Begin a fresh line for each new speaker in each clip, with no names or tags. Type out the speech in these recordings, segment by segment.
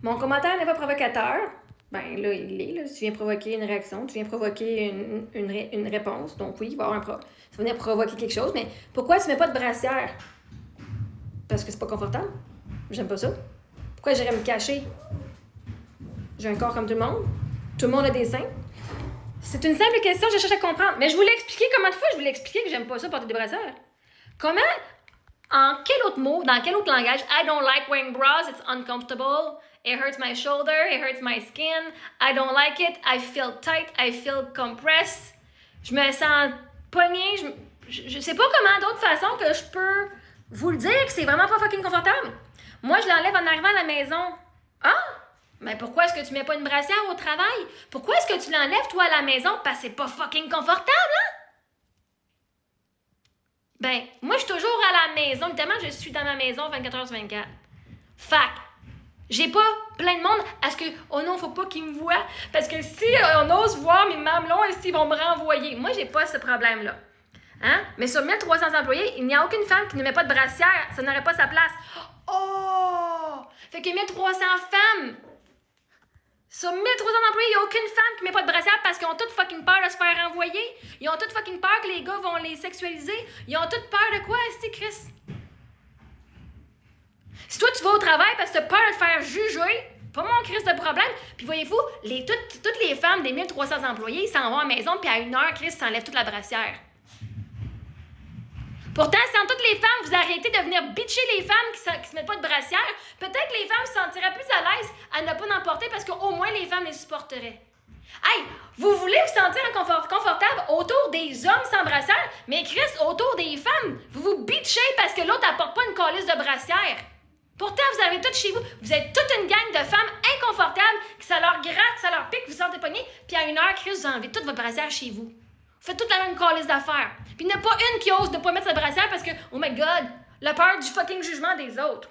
Mon commentaire n'est pas provocateur. Ben là, il l'est. Là. Tu viens provoquer une réaction, tu viens provoquer une réponse. Donc oui, il va y avoir ça va venir provoquer quelque chose. Mais pourquoi tu mets pas de brassière? Parce que c'est pas confortable. J'aime pas ça. Pourquoi j'irais me cacher? J'ai un corps comme tout le monde. Tout le monde a des seins. C'est une simple question, je cherche à comprendre. Mais je vous l'ai expliqué combien de fois je vous l'ai expliqué que j'aime pas ça porter des brassières. Comment? En quel autre mot, dans quel autre langage? I don't like wearing bras, it's uncomfortable. It hurts my shoulder, it hurts my skin. I don't like it, I feel tight, I feel compressed. Je me sens pognée. Je sais pas comment d'autre façon que je peux vous le dire que c'est vraiment pas fucking confortable. Moi, je l'enlève en arrivant à la maison. Ah? Mais pourquoi est-ce que tu mets pas une brassière au travail? Pourquoi est-ce que tu l'enlèves, toi, à la maison? Parce que c'est pas fucking confortable, hein? Ben, moi, je suis toujours à la maison. Évidemment, je suis dans ma maison 24h/24. Fac. J'ai pas plein de monde. Est-ce que, oh non, faut pas qu'ils me voient? Parce que si on ose voir mes mamelons, est-ce qu'ils vont me renvoyer? Moi, j'ai pas ce problème-là. Hein? Mais sur 1300 employés, il n'y a aucune femme qui ne met pas de brassière. Ça n'aurait pas sa place. Oh! Fait que 1300 femmes. Sur 1300 employés, il n'y a aucune femme qui met pas de brassière parce qu'ils ont toutes fucking peur de se faire renvoyer. Ils ont toutes fucking peur que les gars vont les sexualiser. Ils ont toutes peur de quoi, est-ce que Chris? Si toi, tu vas au travail parce que tu as peur de te faire juger, pas mon Chris de problème. Puis voyez-vous, toutes les femmes des 1300 employés, ils s'en vont à la maison, puis à 1h, Chris s'enlève toute la brassière. Pourtant, si en toutes les femmes, vous arrêtez de venir bitcher les femmes qui se mettent pas de brassière, peut-être que les femmes se sentiraient plus à l'aise à ne pas en porter parce qu'au moins les femmes les supporteraient. Hey, vous voulez vous sentir confortable autour des hommes sans brassière, mais Chris, autour des femmes, vous vous bitchez parce que l'autre n'apporte pas une calisse de brassière. Pourtant, vous avez toutes chez vous, vous êtes toute une gang de femmes inconfortables, que ça leur gratte, ça leur pique, vous sentez pogné, puis à 1h, Chris, vous enlevez toute votre brassière chez vous. Vous faites toute la même calisse d'affaires. Puis il n'y en a pas une qui ose de ne pas mettre sa brassière parce que, oh my god, la peur du fucking jugement des autres.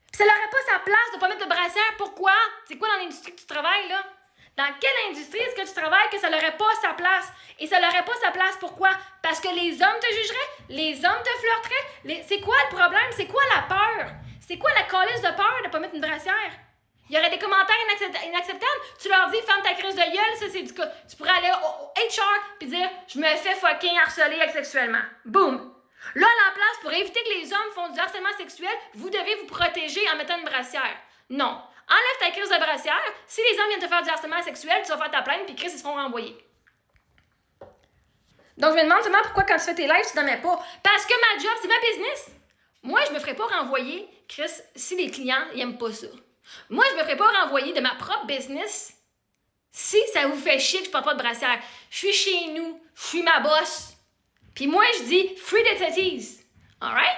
Puis ça n'aurait pas sa place de ne pas mettre de brassière. Pourquoi? C'est quoi dans l'industrie que tu travailles, là? Dans quelle industrie est-ce que tu travailles que ça n'aurait pas sa place? Et ça n'aurait pas sa place, pourquoi? Parce que les hommes te jugeraient, les hommes te flirteraient. C'est quoi le problème? C'est quoi la peur? C'est quoi la calisse de peur de ne pas mettre une brassière? Il y aurait des commentaires inacceptables. Tu leur dis, ferme ta crise de gueule, ça c'est du cas. Tu pourrais aller au HR puis dire, je me fais fucking harceler sexuellement. Boum! Là, à la place, pour éviter que les hommes font du harcèlement sexuel, vous devez vous protéger en mettant une brassière. Non. Enlève ta crise de brassière. Si les hommes viennent te faire du harcèlement sexuel, tu vas faire ta plainte puis Chris, ils se font renvoyer. Donc, je me demande seulement pourquoi quand tu fais tes lives, tu t'en mets pas. Parce que ma job, c'est ma business. Moi, je me ferais pas renvoyer, Chris, si les clients n'aiment pas ça. Moi, je me ferais pas renvoyer de ma propre business si ça vous fait chier que je porte pas de brassière. Je suis chez nous, je suis ma boss. Puis moi, je dis free the titties. Alright?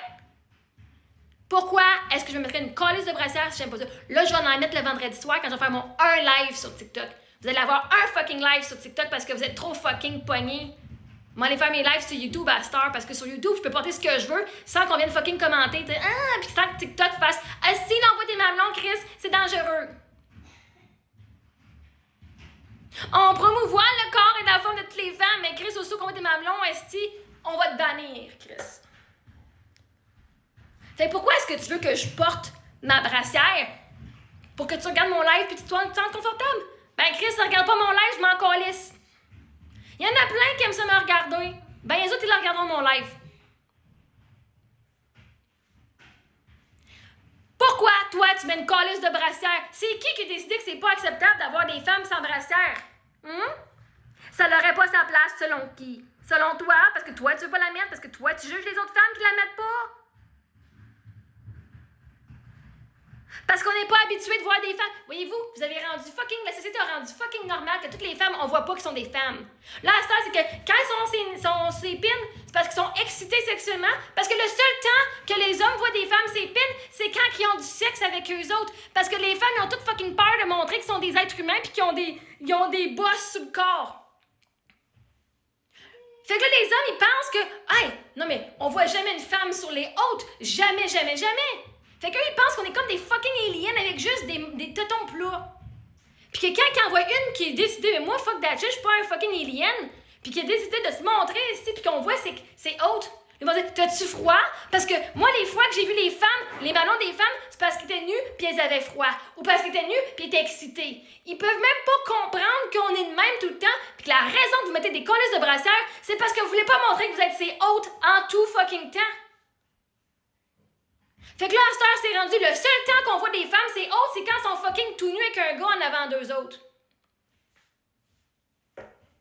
Pourquoi est-ce que je me mettrais une calisse de brassière si j'aime pas ça? Là, je vais en mettre le vendredi soir quand je vais faire mon live sur TikTok. Vous allez avoir un fucking live sur TikTok parce que vous êtes trop fucking pognés. Moi, aller faire mes lives sur YouTube à Star parce que sur YouTube, je peux porter ce que je veux sans qu'on vienne fucking commenter. Puis sans que TikTok fasse si il envoie des mamelons, Chris, c'est dangereux. On promouvoit le corps et la forme de toutes les femmes, mais Chris, aussi qu'on voit des mamelons, esti, on va te bannir, Chris. Fait pourquoi est-ce que tu veux que je porte ma brassière? Pour que tu regardes mon live et que tu te sens confortable? Ben Chris, regarde pas mon live, je m'en calisse. Il y en a plein qui aiment ça me regarder. Ben les autres, ils regarderont mon live. Pourquoi, toi, tu mets une calisse de brassière? C'est qui a décidé que c'est pas acceptable d'avoir des femmes sans brassière? Ça n'aurait pas sa place selon qui? Selon toi, parce que toi, tu veux pas la mettre, parce que toi, tu juges les autres femmes qui la mettent pas? Parce qu'on n'est pas habitué de voir des femmes. Voyez-vous, vous avez rendu fucking. La société a rendu fucking normal que toutes les femmes, on voit pas qu'ils sont des femmes. Là, à ce temps, c'est que quand ils sont s'épinent, c'est parce qu'ils sont excités sexuellement. Parce que le seul temps que les hommes voient des femmes s'épinent, c'est quand ils ont du sexe avec eux autres. Parce que les femmes, ils ont toutes fucking peur de montrer qu'ils sont des êtres humains puis qu'ils ont des bosses sur le corps. Fait que là, les hommes, ils pensent que, hey, non mais, on voit jamais une femme sur les hautes. Jamais, jamais, jamais. Fait qu'eux, ils pensent qu'on est comme des fucking aliens avec juste des tétons plats. Puis que quand ils en voient une qui est décidée, mais moi, fuck that shit, je suis pas un fucking alien, puis qui a décidé de se montrer ici, puis qu'on voit c'est haute, Ils vont dire, t'as-tu froid? Parce que moi, les fois que j'ai vu les femmes, les ballons des femmes, c'est parce qu'ils étaient nus puis elles avaient froid. Ou parce qu'ils étaient nus puis ils étaient excités. Ils peuvent même pas comprendre qu'on est de même tout le temps puis que la raison que vous mettez des colis de brassière, c'est parce que vous voulez pas montrer que vous êtes ces hôtes en tout fucking temps. Fait que là, à cette heure, c'est rendu le seul temps qu'on voit des femmes, c'est hôtes, c'est quand elles sont fucking tout nus avec un gars en avant d'eux autres.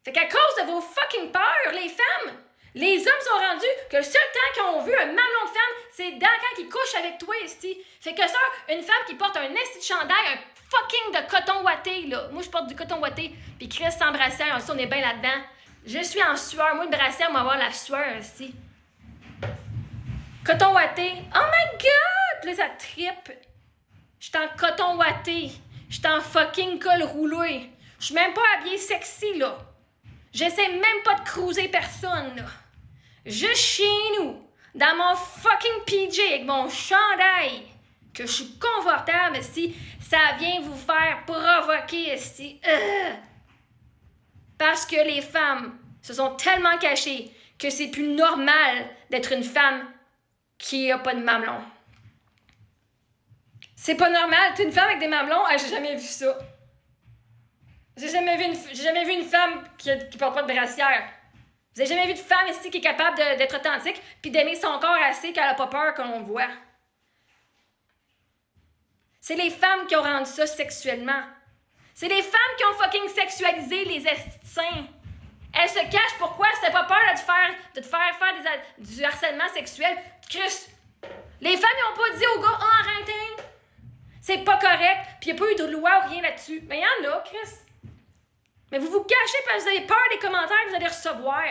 Fait qu'à cause de vos fucking peurs, les femmes, les hommes sont rendus que le seul temps qu'ils ont vu un mamelon de femme, c'est quand ils couchent avec toi, esti. Fait que ça, une femme qui porte un esti de chandail, un fucking de coton ouaté, là. Moi, je porte du coton ouaté, puis Chris sans brassière, on est bien là-dedans. Je suis en sueur. Moi, une brassière, on va avoir la sueur, esti. Coton ouaté. Oh my God! Puis là, ça trippe. J'suis en coton ouaté. J'suis en fucking col roulé. J'suis même pas habillée sexy, là. J'essaie même pas de cruiser personne, là. Juste chez nous, dans mon fucking PJ avec mon chandail, que je suis confortable, si ça vient vous faire provoquer, si. Parce que les femmes se sont tellement cachées que c'est plus normal d'être une femme qui a pas de mamelon. C'est pas normal. T'es une femme avec des mamelons? Ah, j'ai jamais vu ça. J'ai jamais vu une femme qui porte pas de brassière. Vous avez jamais vu de femme ici qui est capable d'être authentique puis d'aimer son corps assez qu'elle a pas peur qu'on voit. C'est les femmes qui ont rendu ça sexuellement. C'est les femmes qui ont fucking sexualisé les seins. Elles se cachent pourquoi? C'était pas peur de te faire du harcèlement sexuel. Chris, les femmes ils ont pas dit au gars « Ah, arrêtez! » C'est pas correct, puis il n'y a pas eu de loi ou rien là-dessus. Mais il y en a, Chris. Mais vous vous cachez parce que vous avez peur des commentaires que vous allez recevoir.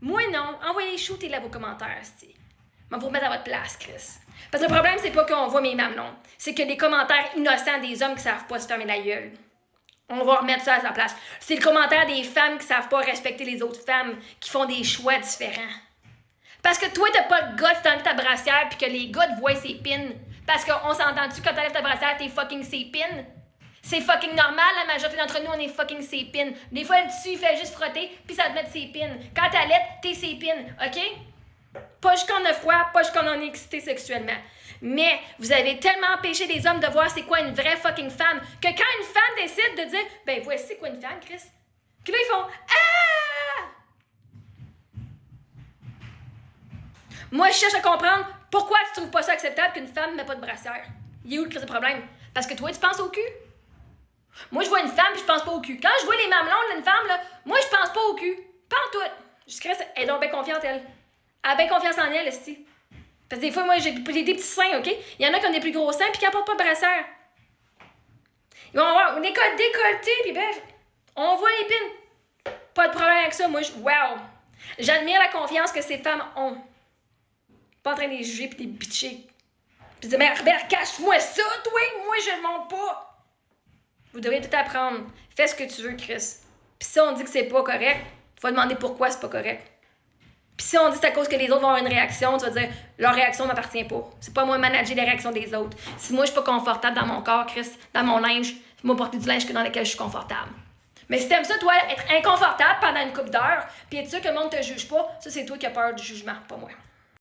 Moi, non. Envoyez shooter là vos commentaires, c'ti. Je vais vous remettre à votre place, Chris. Parce que le problème, c'est pas qu'on voit mes mamelons. C'est que des commentaires innocents des hommes qui savent pas se fermer la gueule. On va remettre ça à sa place. C'est le commentaire des femmes qui savent pas respecter les autres femmes, qui font des choix différents. Parce que toi, t'as pas le gars de t'enlever ta brassière puis que les gars te voient ses pins. Parce qu'on s'entend-tu quand t'enlèves ta brassière, t'es fucking ses pins? C'est fucking normal, la majorité d'entre nous, on est fucking ses pins. Des fois, le tissu, il fait juste frotter, puis ça te met ses pins. Quand t'allaites, t'es ses pins, OK? Pas jusqu'on a froid, pas jusqu'on en est excité sexuellement. Mais vous avez tellement empêché les hommes de voir c'est quoi une vraie fucking femme que quand une femme décide de dire « Ben, voici c'est quoi une femme, Chris? » Que là, ils font « Ah! » Moi, je cherche à comprendre pourquoi tu trouves pas ça acceptable qu'une femme ne met pas de brassière. Il est où le problème? Parce que toi, tu penses au cul? Moi, je vois une femme puis je pense pas au cul. Quand je vois les mamelons d'une femme, là, moi, je pense pas au cul. Pas en tout. Je crée, elle est donc bien confiante, elle. Elle a bien confiance en elle, aussi. Parce que des fois, moi, j'ai des petits seins, OK? Il y en a qui ont des plus gros seins puis qui n'apportent pas de brassière. Ils vont avoir des cols décolletés puis ben, on voit les pins. Pas de problème avec ça. Moi, wow! J'admire la confiance que ces femmes ont. Pas en train de les juger puis de les bitcher. Puis de dire, mais Robert, cache-moi ça, toi! Moi, je le montre pas! Vous devriez tout apprendre. Fais ce que tu veux, Chris. Puis si on dit que c'est pas correct, tu vas demander pourquoi c'est pas correct. Puis si on dit que c'est à cause que les autres vont avoir une réaction, tu vas dire leur réaction ne m'appartient pas. C'est pas moi manager les réactions des autres. Si moi je suis pas confortable dans mon corps, Chris, dans mon linge, c'est moi porter du linge dans lequel je suis confortable. Mais si t'aimes ça, toi, être inconfortable pendant une couple d'heures, puis être sûr que le monde te juge pas, ça c'est toi qui as peur du jugement, pas moi.